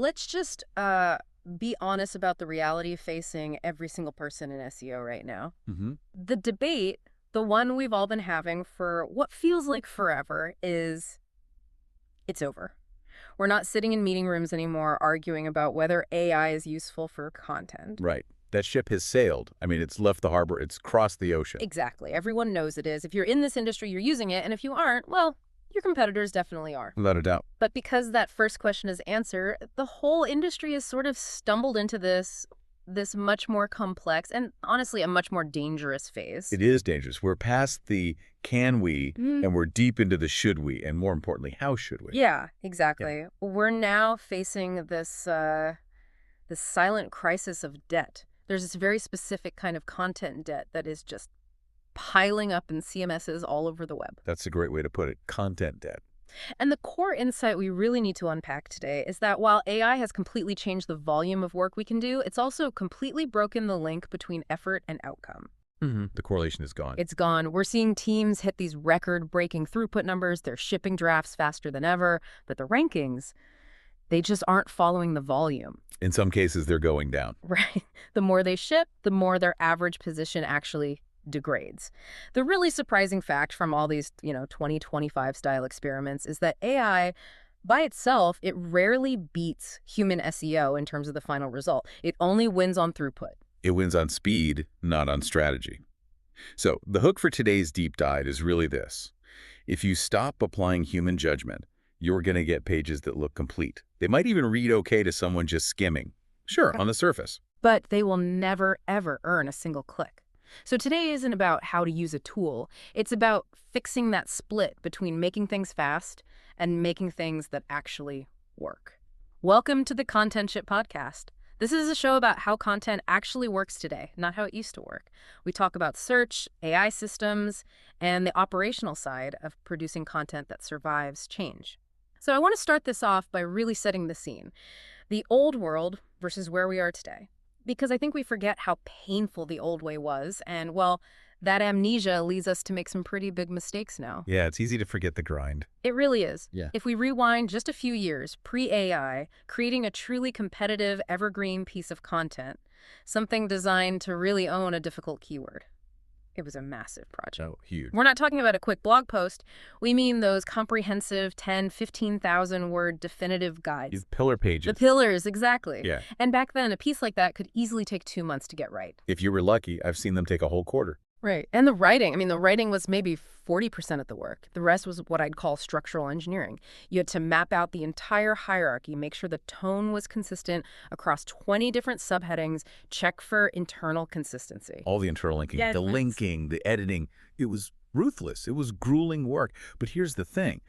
let's just be honest about the reality facing every single person in SEO right now. Mm-hmm. The debate, the one we've all been having for what feels like forever, is it's over. We're not sitting in meeting rooms anymore arguing about whether AI is useful for content. Right. That ship has sailed. I mean, it's left the harbor. It's crossed the ocean. Exactly. Everyone knows it is. If you're in this industry, you're using it, and if you aren't, well, your competitors definitely are. Without a doubt. But because that first question is answered, the whole industry has sort of stumbled into this much more complex and honestly a much more dangerous phase. It is dangerous. We're past the can we, Mm. and we're deep into the should we, and more importantly, how should we? Yeah, exactly. We're now facing this silent crisis of debt. There's this very specific kind of content debt that is just piling up in CMSs all over the web. That's a great way to put it. Content debt. And the core insight we really need to unpack today is that while AI has completely changed the volume of work we can do, it's also completely broken the link between effort and outcome. Mm-hmm. The correlation is gone. It's gone. We're seeing teams hit these record-breaking throughput numbers. They're shipping drafts faster than ever. But the rankings, they just aren't following the volume. In some cases, they're going down. Right. The more they ship, the more their average position actually degrades. The really surprising fact from all these, 2025 style experiments is that AI by itself, it rarely beats human SEO in terms of the final result. It only wins on throughput. It wins on speed, not on strategy. So the hook for today's deep dive is really this. If you stop applying human judgment, you're going to get pages that look complete. They might even read okay to someone just skimming. Sure, on the surface. But they will never, ever earn a single click. So today isn't about how to use a tool. It's about fixing that split between making things fast and making things that actually work. Welcome to the Content Ship Podcast. This is a show about how content actually works today, not how it used to work. We talk about search, AI systems, and the operational side of producing content that survives change. So I want to start this off by really setting the scene. The old world versus where we are today. Because I think we forget how painful the old way was, and, well, that amnesia leads us to make some pretty big mistakes now. Yeah, it's easy to forget the grind. It really is. Yeah. If we rewind just a few years, pre-AI, creating a truly competitive, evergreen piece of content, something designed to really own a difficult keyword. It was a massive project. Oh, huge. We're not talking about a quick blog post. We mean those comprehensive 10, 15,000 word definitive guides. These pillar pages. The pillars, exactly. Yeah. And back then, a piece like that could easily take 2 months to get right. If you were lucky, I've seen them take a whole quarter. Right. And the writing was maybe 40% of the work. The rest was what I'd call structural engineering. You had to map out the entire hierarchy, make sure the tone was consistent across 20 different subheadings, check for internal consistency. All the internal linking, Yes. the linking, the editing. It was ruthless. It was grueling work. But here's the thing.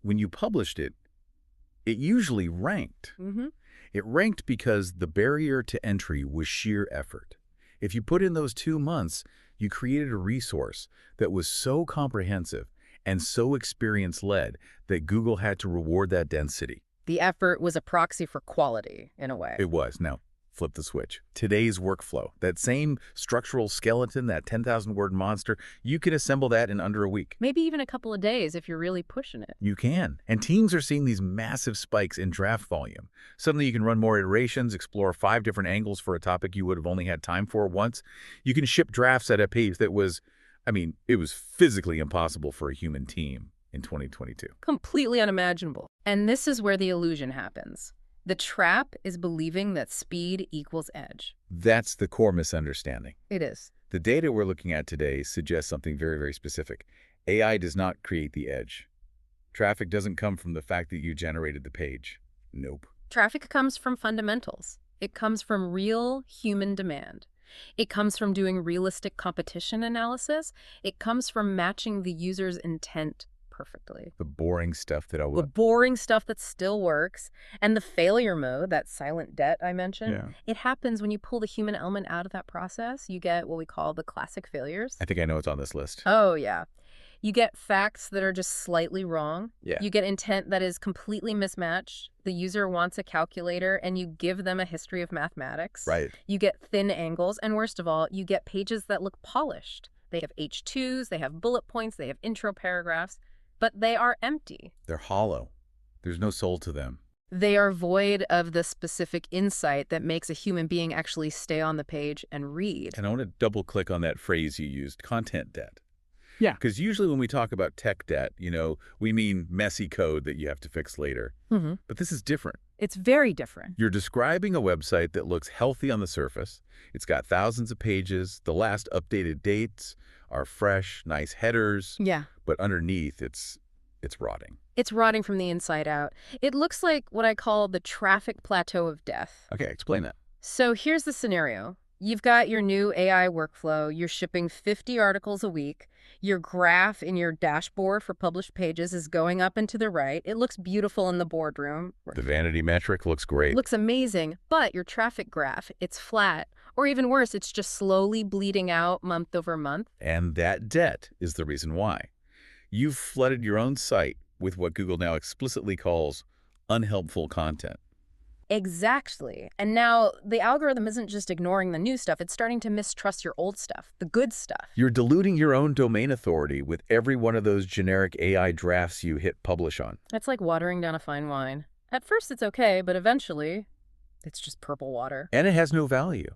When you published it, it usually ranked. Mm-hmm. It ranked because the barrier to entry was sheer effort. If you put in those 2 months, you created a resource that was so comprehensive and so experience-led that Google had to reward that density. The effort was a proxy for quality, in a way. It was. Now, flip the switch. Today's workflow, that same structural skeleton, that 10,000-word monster, you can assemble that in under a week. Maybe even a couple of days if you're really pushing it. You can. And teams are seeing these massive spikes in draft volume. Suddenly you can run more iterations, explore 5 different angles for a topic you would have only had time for once. You can ship drafts at a pace that was, it was physically impossible for a human team in 2022. Completely unimaginable. And this is where the illusion happens. The trap is believing that speed equals edge. That's the core misunderstanding. It is. The data we're looking at today suggests something very, very specific. AI does not create the edge. Traffic doesn't come from the fact that you generated the page. Nope. Traffic comes from fundamentals. It comes from real human demand. It comes from doing realistic competition analysis. It comes from matching the user's intent perfectly. The boring stuff that The boring stuff that still works. And the failure mode, that silent debt I mentioned, it happens when you pull the human element out of that process. You get what we call the classic failures. I think I know it's on this list. Oh, yeah. You get facts that are just slightly wrong. Yeah. You get intent that is completely mismatched. The user wants a calculator, and you give them a history of mathematics. Right. You get thin angles, and worst of all, you get pages that look polished. They have H2s, they have bullet points, they have intro paragraphs, but they are empty. They're hollow. There's no soul to them. They are void of the specific insight that makes a human being actually stay on the page and read. And I want to double click on that phrase you used, content debt. Yeah. Because usually when we talk about tech debt, we mean messy code that you have to fix later. Hmm. But this is different. It's very different. You're describing a website that looks healthy on the surface. It's got thousands of pages. The last updated dates are fresh, nice headers. Yeah. But underneath, it's rotting. It's rotting from the inside out. It looks like what I call the traffic plateau of death. Okay, explain that. So here's the scenario. You've got your new AI workflow. You're shipping 50 articles a week. Your graph in your dashboard for published pages is going up and to the right. It looks beautiful in the boardroom. The vanity metric looks great. Looks amazing, but your traffic graph, it's flat. Or even worse, it's just slowly bleeding out month over month. And that debt is the reason why. You've flooded your own site with what Google now explicitly calls unhelpful content. Exactly. And now the algorithm isn't just ignoring the new stuff, it's starting to mistrust your old stuff, the good stuff. You're diluting your own domain authority with every one of those generic AI drafts you hit publish on. It's like watering down a fine wine. At first it's okay, but eventually it's just purple water. And it has no value.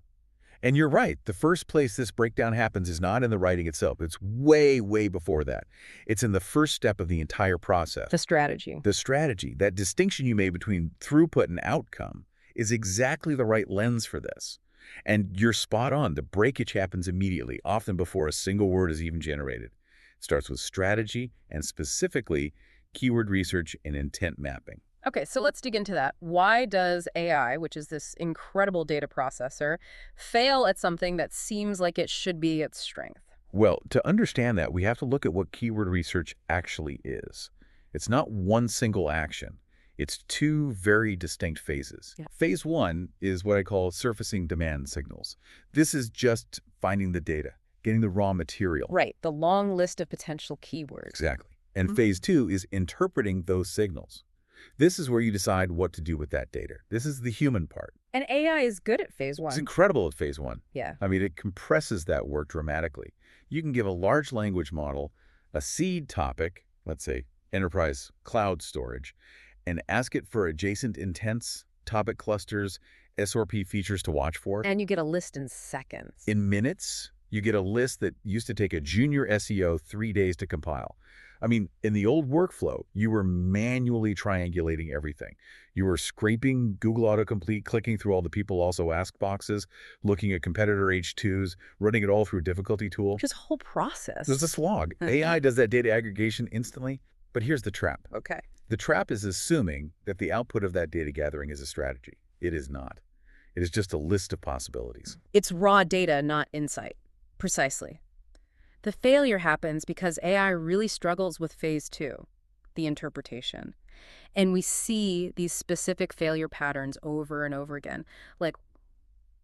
And you're right, the first place this breakdown happens is not in the writing itself. It's way, way before that. It's in the first step of the entire process. The strategy. The strategy, that distinction you made between throughput and outcome, is exactly the right lens for this. And you're spot on. The breakage happens immediately, often before a single word is even generated. It starts with strategy and specifically keyword research and intent mapping. Okay, so let's dig into that. Why does AI, which is this incredible data processor, fail at something that seems like it should be its strength? Well, to understand that, we have to look at what keyword research actually is. It's not one single action. It's two very distinct phases. Yeah. Phase one is what I call surfacing demand signals. This is just finding the data, getting the raw material. Right, the long list of potential keywords. Exactly. And phase two is interpreting those signals. This is where you decide what to do with that data. This is the human part. And AI is good at phase one. It's incredible at phase one. Yeah. I mean, it compresses that work dramatically. You can give a large language model a seed topic, let's say enterprise cloud storage, and ask it for adjacent intents, topic clusters, SRP features to watch for. And you get a list in seconds. In minutes, you get a list that used to take a junior SEO 3 days to compile. I mean, in the old workflow, you were manually triangulating everything. You were scraping Google autocomplete, clicking through all the people also ask boxes, looking at competitor H2s, running it all through a difficulty tool. Just a whole process. There's a slog. AI does that data aggregation instantly, but here's the trap. Okay. The trap is assuming that the output of that data gathering is a strategy. It is not. It is just a list of possibilities. It's raw data, not insight. Precisely. The failure happens because AI really struggles with phase two, the interpretation. And we see these specific failure patterns over and over again. Like,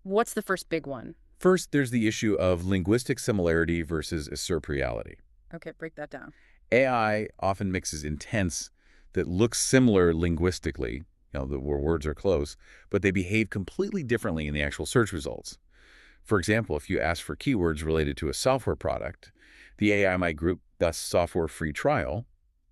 what's the first big one? First, there's the issue of linguistic similarity versus usurp reality. Okay, break that down. AI often mixes intents that look similar linguistically, where words are close, but they behave completely differently in the actual search results. For example, if you ask for keywords related to a software product, the AI might group thus software free trial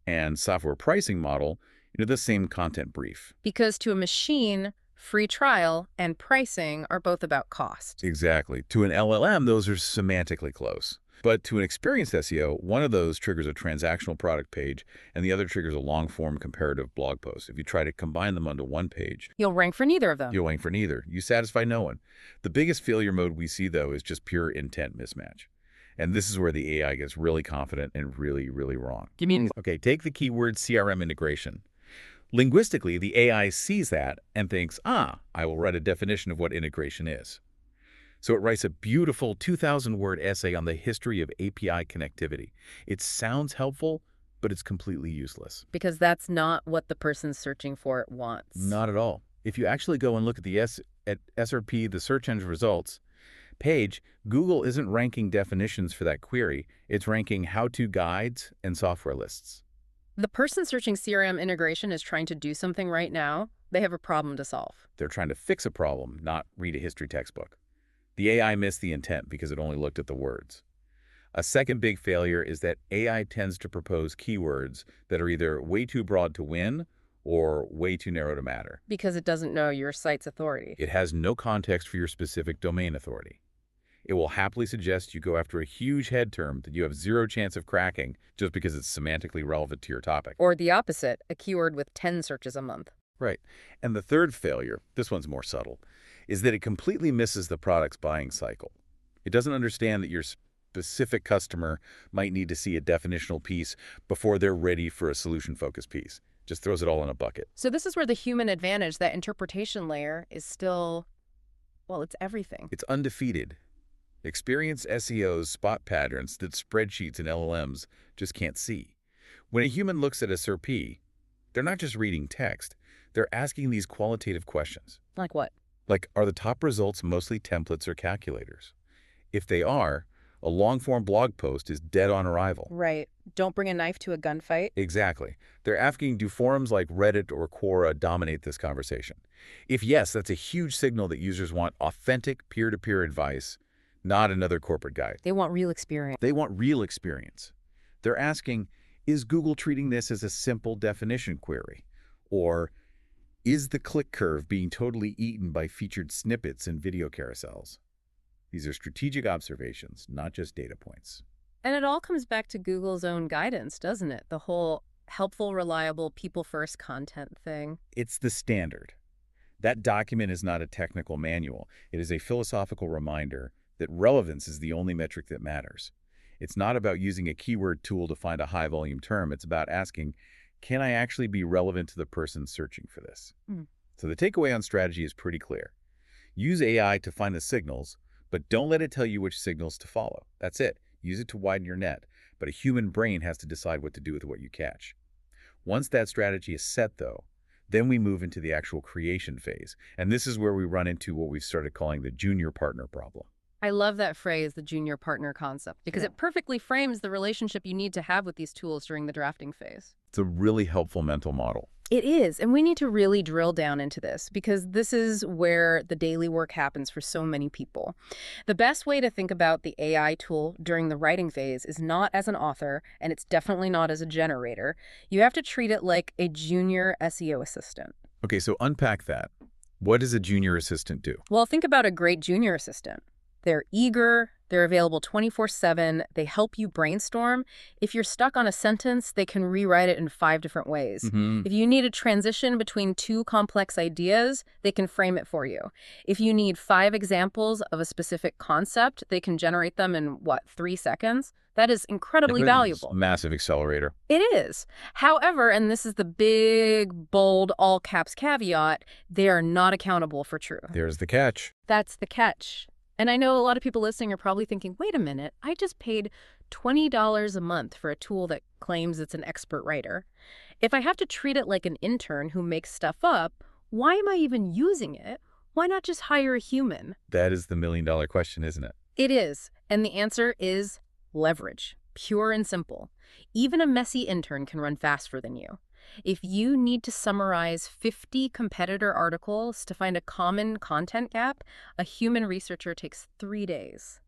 and software pricing model into the same content brief. Because to a machine, free trial and pricing are both about cost. Exactly. To an LLM, those are semantically close. But to an experienced SEO, one of those triggers a transactional product page, and the other triggers a long-form comparative blog post. If you try to combine them onto one page, You'll rank for neither of them. you'll rank for neither. You satisfy no one. The biggest failure mode we see, though, is just pure intent mismatch. And this is where the AI gets really confident and really, really wrong. Give me an Okay, take the keyword CRM integration. Linguistically, the AI sees that and thinks, I will write a definition of what integration is. So it writes a beautiful 2,000-word essay on the history of API connectivity. It sounds helpful, but it's completely useless. Because that's not what the person searching for it wants. Not at all. If you actually go and look at the SRP, the search engine results page, Google isn't ranking definitions for that query. It's ranking how-to guides and software lists. The person searching CRM integration is trying to do something right now. They have a problem to solve. They're trying to fix a problem, not read a history textbook. The AI missed the intent because it only looked at the words. A second big failure is that AI tends to propose keywords that are either way too broad to win or way too narrow to matter. Because it doesn't know your site's authority. It has no context for your specific domain authority. It will happily suggest you go after a huge head term that you have zero chance of cracking just because it's semantically relevant to your topic. Or the opposite, a keyword with 10 searches a month. Right. And the third failure, this one's more subtle, is that it completely misses the product's buying cycle. It doesn't understand that your specific customer might need to see a definitional piece before they're ready for a solution-focused piece. Just throws it all in a bucket. So this is where the human advantage, that interpretation layer, is still, well, it's everything. It's undefeated. Experienced SEOs spot patterns that spreadsheets and LLMs just can't see. When a human looks at a SERP, they're not just reading text. They're asking these qualitative questions. Like what? Like, are the top results mostly templates or calculators? If they are, a long-form blog post is dead on arrival. Right. Don't bring a knife to a gunfight. Exactly. They're asking, do forums like Reddit or Quora dominate this conversation? If yes, that's a huge signal that users want authentic peer-to-peer advice, not another corporate guide. They want real experience. They want real experience. They're asking, is Google treating this as a simple definition query? Or is the click curve being totally eaten by featured snippets and video carousels? These are strategic observations, not just data points. And it all comes back to Google's own guidance, doesn't it? The whole helpful, reliable, people-first content thing. It's the standard. That document is not a technical manual. It is a philosophical reminder that relevance is the only metric that matters. It's not about using a keyword tool to find a high-volume term. It's about asking, can I actually be relevant to the person searching for this? So the takeaway on strategy is pretty clear. Use AI to find the signals, but don't let it tell you which signals to follow. That's it. Use it to widen your net, but a human brain has to decide what to do with what you catch. Once that strategy is set, though, then we move into the actual creation phase. And this is where we run into what we've started calling the junior partner problem. I love that phrase, the junior partner concept, because it perfectly frames the relationship you need to have with these tools during the drafting phase. It's a really helpful mental model. It is, and we need to really drill down into this because this is where the daily work happens for so many people. The best way to think about the AI tool during the writing phase is not as an author, and it's definitely not as a generator. You have to treat it like a junior SEO assistant. Okay, so unpack that. What does a junior assistant do? Well, think about a great junior assistant. They're eager, they're available 24/7, they help you brainstorm. If you're stuck on a sentence, they can rewrite it in 5 different ways. If you need a transition between 2 complex ideas, they can frame it for you. If you need 5 examples of a specific concept, they can generate them in, 3 seconds? That is incredibly valuable. Massive accelerator. It is. However, and this is the big, bold, all caps caveat, they are not accountable for truth. There's the catch. That's the catch. And I know a lot of people listening are probably thinking, wait a minute, I just paid $20 a month for a tool that claims it's an expert writer. If I have to treat it like an intern who makes stuff up, why am I even using it? Why not just hire a human? That is the million-dollar question, isn't it? It is. And the answer is leverage. Pure and simple. Even a messy intern can run faster than you. If you need to summarize 50 competitor articles to find a common content gap, a human researcher takes 3 days.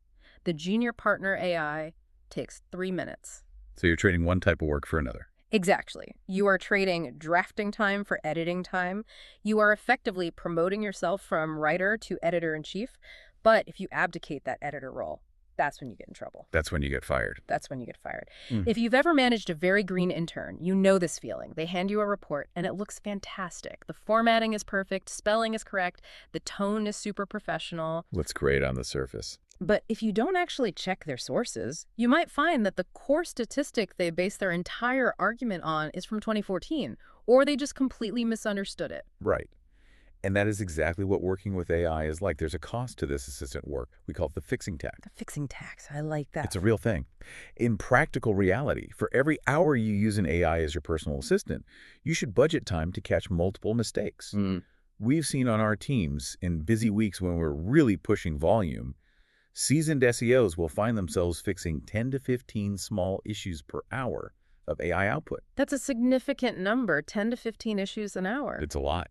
The junior partner AI takes 3 minutes. So you're trading one type of work for another. Exactly. You are trading drafting time for editing time. You are effectively promoting yourself from writer to editor-in-chief. But if you abdicate that editor role, that's when you get in trouble. That's when you get fired. That's when you get fired. If you've ever managed a very green intern, you know this feeling. They hand you a report and it looks fantastic. The formatting is perfect, spelling is correct, the tone is super professional. Looks great on the surface. But if you don't actually check their sources, you might find that the core statistic they base their entire argument on is from 2014, or they just completely misunderstood it. Right. And that is exactly what working with AI is like. There's a cost to this assistant work. We call it the fixing tax. The fixing tax. I like that. It's a real thing. In practical reality, for every hour you use an AI as your personal assistant, you should budget time to catch multiple mistakes. We've seen on our teams in busy weeks when we're really pushing volume, seasoned SEOs will find themselves fixing 10 to 15 small issues per hour of AI output. That's a significant number, 10 to 15 issues an hour. It's a lot.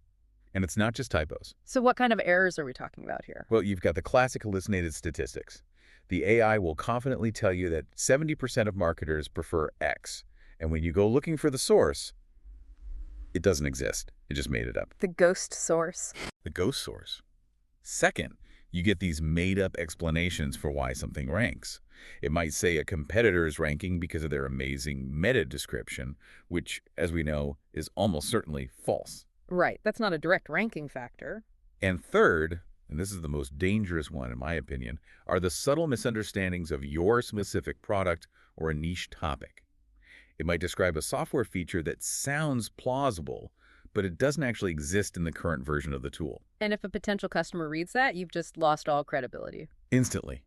And it's not just typos. So what kind of errors are we talking about here? Well, you've got the classic hallucinated statistics. The AI will confidently tell you that 70% of marketers prefer X. And when you go looking for the source, It doesn't exist. It just made it up. The ghost source. The ghost source. Second, you get these made-up explanations for why something ranks. It might say a competitor is ranking because of their amazing meta description, which, as we know, is almost certainly false. Right, that's not a direct ranking factor. And third, and this is the most dangerous one in my opinion, are the subtle misunderstandings of your specific product or a niche topic. It might describe a software feature that sounds plausible, but it doesn't actually exist in the current version of the tool. And if a potential customer reads that, you've just lost all credibility. Instantly.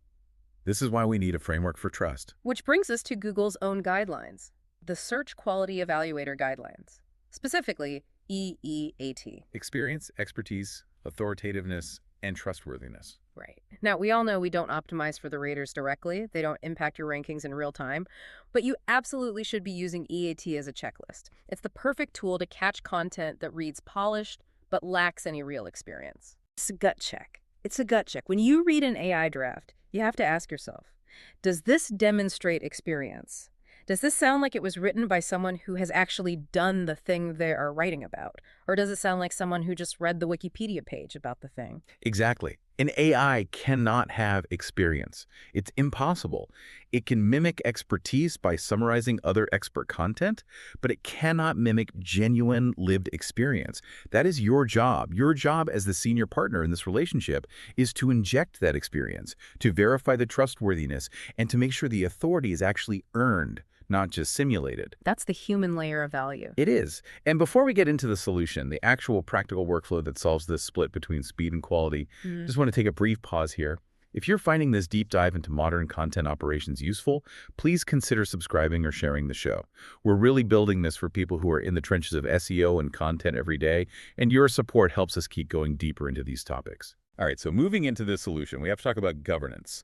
This is why we need a framework for trust. Which brings us to Google's own guidelines, the Search Quality Evaluator Guidelines, specifically EEAT. Experience, expertise, authoritativeness, and trustworthiness. Right. Now, we all know we don't optimize for the raters directly. They don't impact your rankings in real time. But you absolutely should be using EAT as a checklist. It's the perfect tool to catch content that reads polished but lacks any real experience. It's a gut check. It's a gut check. When you read an AI draft, you have to ask yourself, does this demonstrate experience? Does this sound like it was written by someone who has actually done the thing they are writing about? Or does it sound like someone who just read the Wikipedia page about the thing? Exactly. An AI cannot have experience. It's impossible. It can mimic expertise by summarizing other expert content, but it cannot mimic genuine lived experience. That is your job. Your job as the senior partner in this relationship is to inject that experience, to verify the trustworthiness, and to make sure the authority is actually earned, not just simulated. That's the human layer of value. It is. And before we get into the solution, the actual practical workflow that solves this split between speed and quality, just want to take a brief pause here. If you're finding this deep dive into modern content operations useful, please consider subscribing or sharing the show. We're really building this for people who are in the trenches of SEO and content every day, and your support helps us keep going deeper into these topics. All right, so moving into this solution, we have to talk about governance.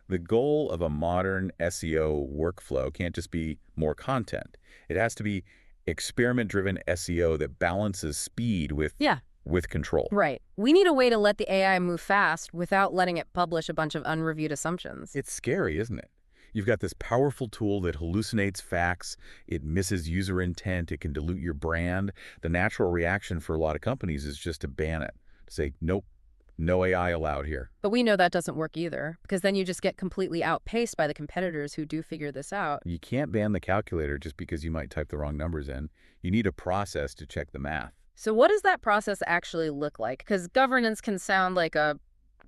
The goal of a modern SEO workflow can't just be more content. It has to be experiment-driven SEO that balances speed with control. Right. We need a way to let the AI move fast without letting it publish a bunch of unreviewed assumptions. It's scary, isn't it? You've got this powerful tool that hallucinates facts, it misses user intent, it can dilute your brand. The natural reaction for a lot of companies is just to ban it, to say, nope. No AI allowed here. But we know that doesn't work either, because then you just get completely outpaced by the competitors who do figure this out. You can't ban the calculator just because you might type the wrong numbers in. You need a process to check the math. So what does that process actually look like? Because governance can sound like a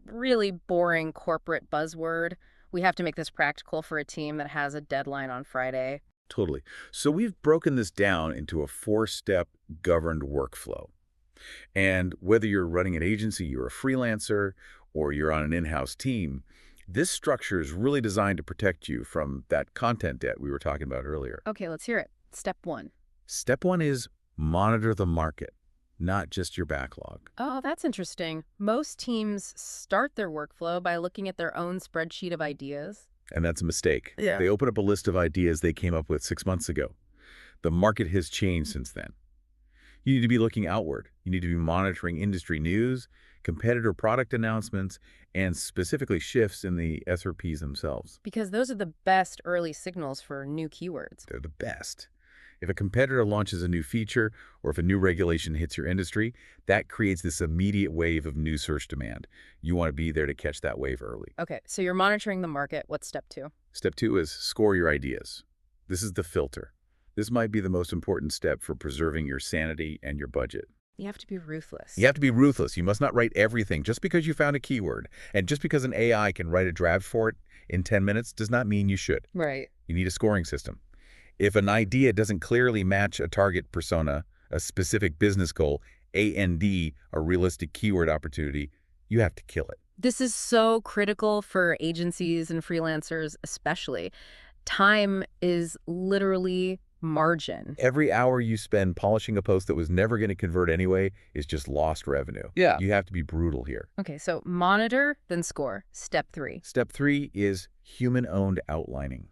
really boring corporate buzzword. We have to make this practical for a team that has a deadline on Friday. Totally. So we've broken this down into a 4-step governed workflow. And whether you're running an agency, you're a freelancer, or you're on an in-house team, this structure is really designed to protect you from that content debt we were talking about earlier. Okay, let's hear it. Step 1. Step 1 is monitor the market, not just your backlog. Oh, that's interesting. Most teams start their workflow by looking at their own spreadsheet of ideas. And that's a mistake. Yeah. They open up a list of ideas they came up with 6 months ago. The market has changed since then. You need to be looking outward. You need to be monitoring industry news, competitor product announcements, and specifically shifts in the SRPs themselves. Because those are the best early signals for new keywords. They're the best. If a competitor launches a new feature or if a new regulation hits your industry, that creates this immediate wave of new search demand. You want to be there to catch that wave early. Okay, so you're monitoring the market. What's step 2? Step 2 is score your ideas. This is the filter. This might be the most important step for preserving your sanity and your budget. You have to be ruthless. You have to be ruthless. You must not write everything just because you found a keyword. And just because an AI can write a draft for it in 10 minutes does not mean you should. Right. You need a scoring system. If an idea doesn't clearly match a target persona, a specific business goal, A&D, a realistic keyword opportunity, you have to kill it. This is so critical for agencies and freelancers especially. Time is literally margin. Every hour you spend polishing a post that was never going to convert anyway is just lost revenue. Yeah. You have to be brutal here. Okay, so monitor, then score. Step 3. Step 3 is human-owned outlining.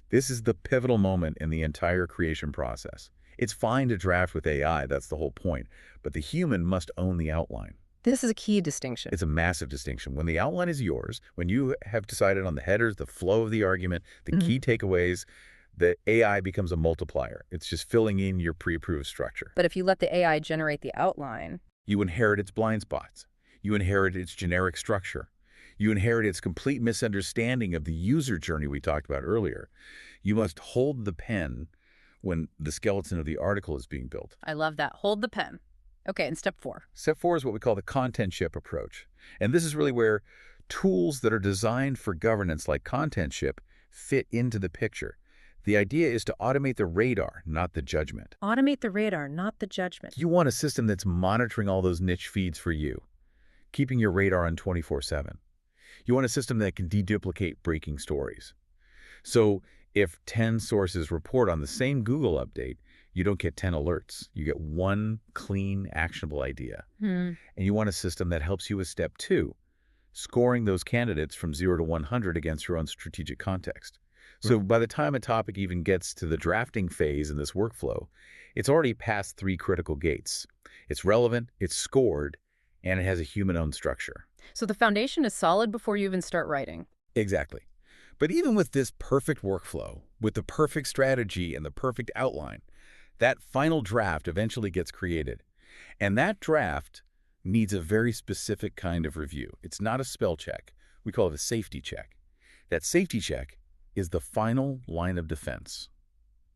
This is the pivotal moment in the entire creation process. It's fine to draft with AI, that's the whole point, but the human must own the outline. This is a key distinction. It's a massive distinction. When the outline is yours, when you have decided on the headers, the flow of the argument, the key takeaways, The AI becomes a multiplier. It's just filling in your pre-approved structure. But if you let the AI generate the outline, You inherit its blind spots. You inherit its generic structure. You inherit its complete misunderstanding of the user journey we talked about earlier. You must hold the pen when the skeleton of the article is being built. I love that. Hold the pen. Okay, and step 4. Step 4 is what we call the content ship approach. And this is really where tools that are designed for governance like content ship fit into the picture. The idea is to automate the radar, not the judgment. Automate the radar, not the judgment. You want a system that's monitoring all those niche feeds for you, keeping your radar on 24/7. You want a system that can deduplicate breaking stories. So if 10 sources report on the same Google update, you don't get 10 alerts. You get one clean, actionable idea. And you want a system that helps you with step 2, scoring those candidates from 0 to 100 against your own strategic context. So by the time a topic even gets to the drafting phase in this workflow, it's already passed 3 critical gates. It's relevant, it's scored, and it has a human-owned structure. So the foundation is solid before you even start writing. Exactly. But even with this perfect workflow, with the perfect strategy and the perfect outline, that final draft eventually gets created. And that draft needs a very specific kind of review. It's not a spell check. We call it a safety check. That safety check is the final line of defense.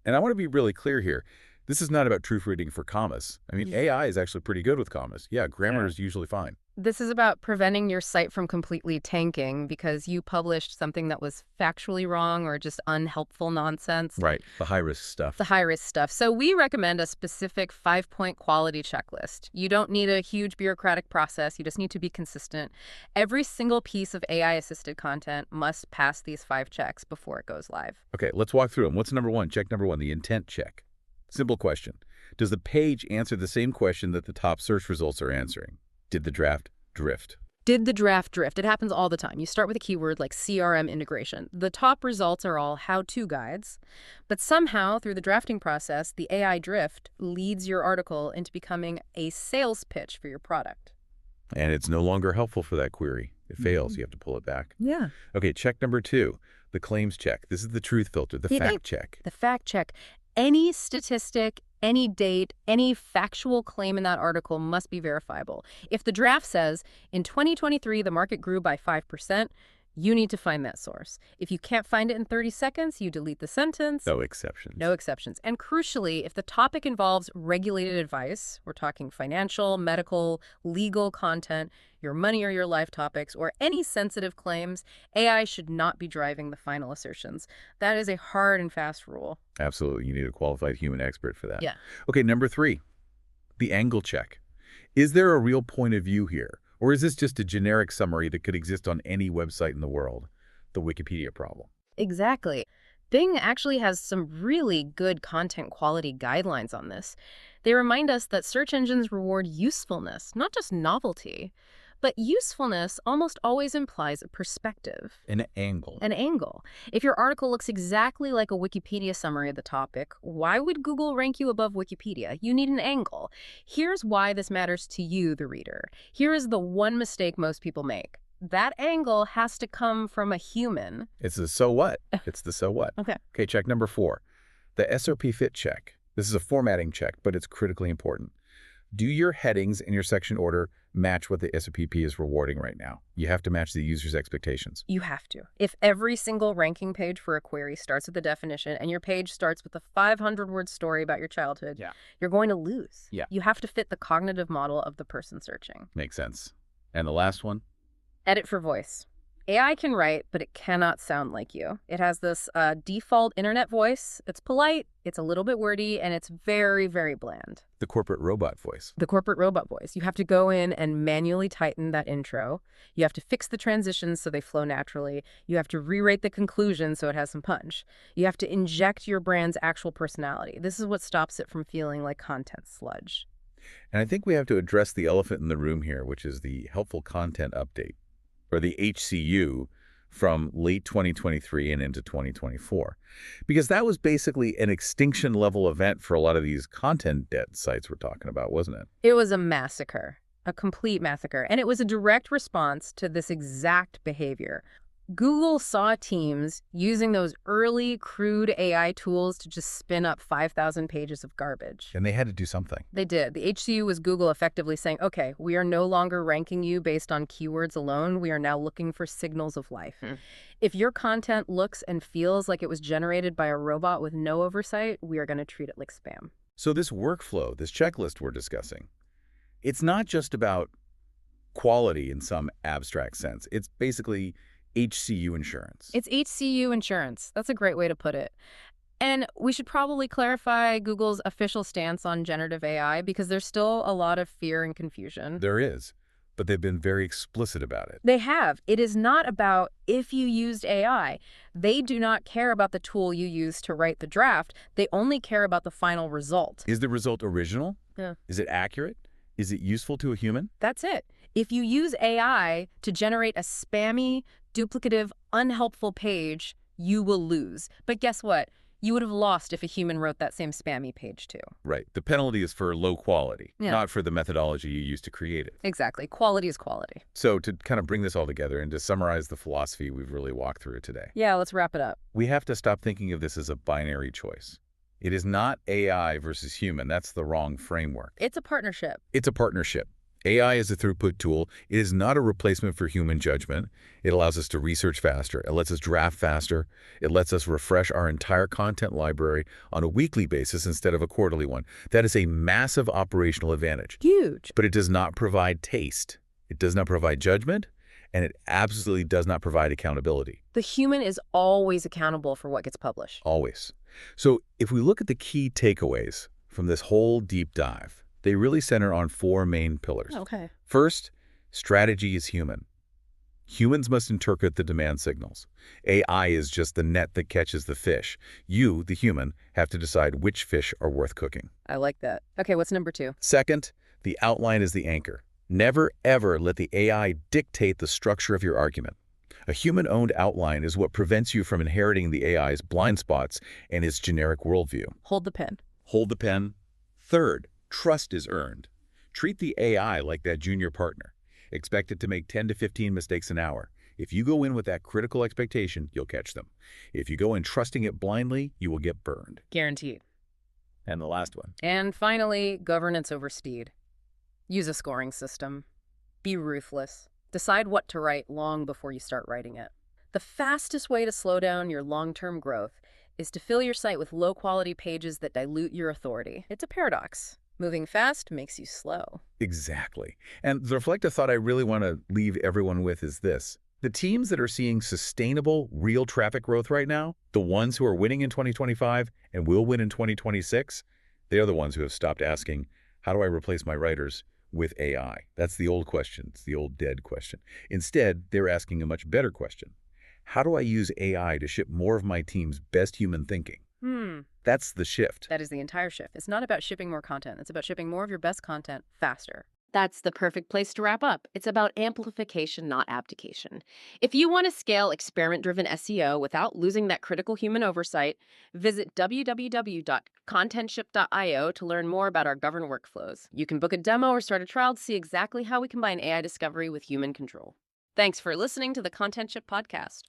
And I want to be really clear here. This is not about proofreading for commas. I mean, AI is actually pretty good with commas. Yeah, grammar is usually fine. This is about preventing your site from completely tanking because you published something that was factually wrong or just unhelpful nonsense. Right, the high-risk stuff. The high-risk stuff. So we recommend a specific 5-point quality checklist. You don't need a huge bureaucratic process. You just need to be consistent. Every single piece of AI-assisted content must pass these 5 checks before it goes live. Okay, let's walk through them. What's number 1? Check number 1, the intent check. Simple question. Does the page answer the same question that the top search results are answering? Did the draft drift? Did the draft drift? It happens all the time. You start with a keyword like CRM integration. The top results are all how-to guides, but somehow through the drafting process, the AI drift leads your article into becoming a sales pitch for your product. And it's no longer helpful for that query. It fails. You have to pull it back. Yeah. Okay, check number 2, the claims check. This is the truth filter, the fact check. The fact check. Any statistic, any date, any factual claim in that article must be verifiable. If the draft says, in 2023, the market grew by 5%, you need to find that source. If you can't find it in 30 seconds, you delete the sentence. No exceptions. No exceptions. And crucially, if the topic involves regulated advice, we're talking financial, medical, legal content, your money or your life topics, or any sensitive claims, AI should not be driving the final assertions. That is a hard and fast rule. Absolutely. You need a qualified human expert for that. Yeah. Okay, number 3, the angle check. Is there a real point of view here? Or is this just a generic summary that could exist on any website in the world? The Wikipedia problem. Exactly. Bing actually has some really good content quality guidelines on this. They remind us that search engines reward usefulness, not just novelty. But usefulness almost always implies a perspective. An angle. An angle. If your article looks exactly like a Wikipedia summary of the topic, why would Google rank you above Wikipedia? You need an angle. Here's why this matters to you, the reader. Here is the one mistake most people make. That angle has to come from a human. It's the so what. It's the so what. Okay. Okay, check number 4, the SOP fit check. This is a formatting check, but it's critically important. Do your headings and your section order match what the SOPP is rewarding right now? You have to match the user's expectations. You have to. If every single ranking page for a query starts with the definition and your page starts with a 500-word story about your childhood, you're going to lose. You have to fit the cognitive model of the person searching. Makes sense. And the last one? Edit for voice. AI can write, but it cannot sound like you. It has this default internet voice. It's polite, it's a little bit wordy, and it's very, very bland. The corporate robot voice. The corporate robot voice. You have to go in and manually tighten that intro. You have to fix the transitions so they flow naturally. You have to rewrite the conclusion so it has some punch. You have to inject your brand's actual personality. This is what stops it from feeling like content sludge. And I think we have to address the elephant in the room here, which is the helpful content update, or the HCU, from late 2023 and into 2024. Because that was basically an extinction-level event for a lot of these content debt sites we're talking about, wasn't it? It was a massacre, a complete massacre. And it was a direct response to this exact behavior. Google saw teams using those early, crude AI tools to just spin up 5,000 pages of garbage. And they had to do something. They did. The HCU was Google effectively saying, okay, we are no longer ranking you based on keywords alone. We are now looking for signals of life. If your content looks and feels like it was generated by a robot with no oversight, we are going to treat it like spam. So this workflow, this checklist we're discussing, it's not just about quality in some abstract sense. It's basically HCU insurance. It's HCU insurance. That's a great way to put it. And we should probably clarify Google's official stance on generative AI because there's still a lot of fear and confusion. There is, but they've been very explicit about it. They have. It is not about if you used AI. They do not care about the tool you use to write the draft. They only care about the final result. Is the result original? Yeah. Is it accurate? Is it useful to a human? That's it. If you use AI to generate a spammy, duplicative, unhelpful page, you will lose. But guess what? You would have lost if a human wrote that same spammy page too. Right. The penalty is for low quality, Yeah. not for the methodology you use to create it. Exactly. Quality is quality. So to kind of bring this all together and to summarize the philosophy we've really walked through today, Yeah, let's wrap it up. we have to stop thinking of this as a binary choice. It is not AI versus human. That's the wrong framework. It's a partnership. It's a partnership. AI is a throughput tool. It is not a replacement for human judgment. It allows us to research faster. It lets us draft faster. It lets us refresh our entire content library on a weekly basis instead of a quarterly one. That is a massive operational advantage. Huge. But it does not provide taste. It does not provide judgment, and it absolutely does not provide accountability. The human is always accountable for what gets published. Always. So if we look at the key takeaways from this whole deep dive, they really center on four main pillars. Okay. First, strategy is human. Humans must interpret the demand signals. AI is just the net that catches the fish. You, the human, have to decide which fish are worth cooking. I like that. Okay, what's number 2? Second, the outline is the anchor. Never, ever let the AI dictate the structure of your argument. A human-owned outline is what prevents you from inheriting the AI's blind spots and its generic worldview. Hold the pen. Hold the pen. Third, trust is earned. Treat the AI like that junior partner. Expect it to make 10 to 15 mistakes an hour. If you go in with that critical expectation, you'll catch them. If you go in trusting it blindly, you will get burned. Guaranteed. And the last one. And finally, governance over speed. Use a scoring system. Be ruthless. Decide what to write long before you start writing it. The fastest way to slow down your long-term growth is to fill your site with low-quality pages that dilute your authority. It's a paradox. Moving fast makes you slow. Exactly. And the reflective thought I really want to leave everyone with is this. The teams that are seeing sustainable, real traffic growth right now, the ones who are winning in 2025 and will win in 2026, they are the ones who have stopped asking, how do I replace my writers with AI? That's the old question. It's the old dead question. Instead, they're asking a much better question. How do I use AI to ship more of my team's best human thinking? That's the shift. That is the entire shift. It's not about shipping more content. It's about shipping more of your best content faster. That's the perfect place to wrap up. It's about amplification, not abdication. If you want to scale experiment-driven SEO without losing that critical human oversight, visit www.contentship.io to learn more about our governed workflows. You can book a demo or start a trial to see exactly how we combine AI discovery with human control. Thanks for listening to the Content Ship podcast.